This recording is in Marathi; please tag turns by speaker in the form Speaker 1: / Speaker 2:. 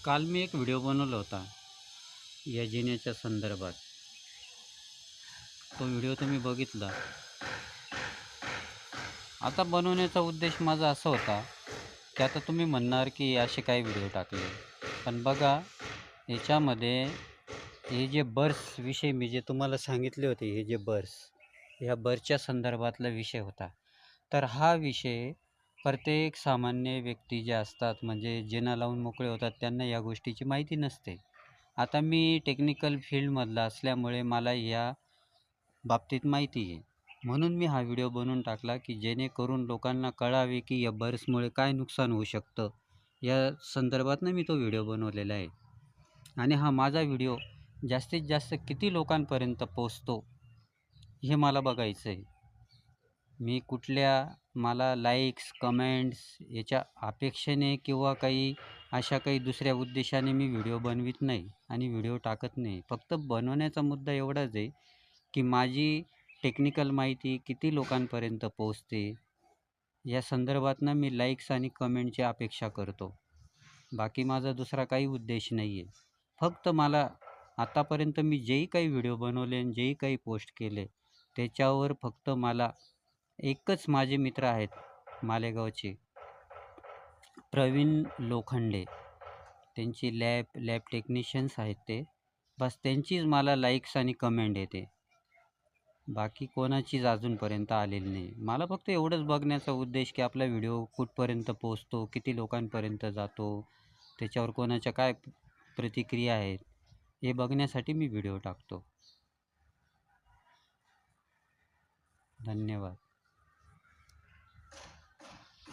Speaker 1: काल मी एक व्हिडिओ बनवला होता या जिन्याच्या संदर्भात. तो व्हिडिओ तुम्ही बघितला. आता बनवण्याचा उद्देश माझा असा होता की आता तुम्ही म्हणणार की असे काही व्हिडिओ टाकले. पण बघा, याच्यामध्ये हे जे बर्ड्सविषयी मी जे तुम्हाला सांगितले होते, हे जे बर्ड्स, ह्या बर्ड्सच्या संदर्भातला विषय होता. तर हा विषय प्रत्येक सामान्य व्यक्ती जे असतात, म्हणजे जिना लावून मोकळे होतात, त्यांना या गोष्टीची माहिती नसते. आता मी टेक्निकल फील्डमधला असल्यामुळे मला या बाबतीत माहिती आहे. म्हणून मी हा व्हिडिओ बनवून टाकला की जेणेकरून लोकांना कळावे की या बर्ड्समुळे काय नुकसान होऊ शकतं. या संदर्भातनं मी तो व्हिडिओ बनवलेला आहे. आणि हा माझा व्हिडिओ जास्तीत जास्त किती लोकांपर्यंत पोहोचतो हे मला बघायचं आहे. मी मला लाईक्स, कमेंट्स याच्या अपेक्षेने किंवा अशा काही दुसऱ्या उद्देशाने मी व्हिडिओ बनवित नाही आणि व्हिडिओ टाकत नाही. फक्त बनवण्याचा मुद्दा एवढाच आहे की माझी टेक्निकल माहिती किती लोकांपर्यंत पोहोचते, या संदर्भातनं मी लाईक्स आणि कमेंटची अपेक्षा करतो. बाकी माझा दुसरा काही उद्देश नाही आहे. फक्त मला आतापर्यंत मी जेही काही व्हिडिओ बनवले आणि जेही काही पोस्ट केले, त्याच्यावर फक्त मला एकच माझे मित्र आहेत मालेगावचे, प्रवीण लोखंडे. त्यांची लॅब टेक्निशियन्स आहेत ते. बस त्यांचीच मला लाईक्स आणि कमेंट येते. बाकी कोणाचीच अजूनपर्यंत आलेली नाही. मला फक्त एवढंच बघण्याचा उद्देश की आपला व्हिडिओ कुठपर्यंत पोहोचतो, किती लोकांपर्यंत जातो, त्याच्यावर कोणाच्या काय प्रतिक्रिया आहेत, हे बघण्यासाठी मी व्हिडिओ टाकतो. धन्यवाद.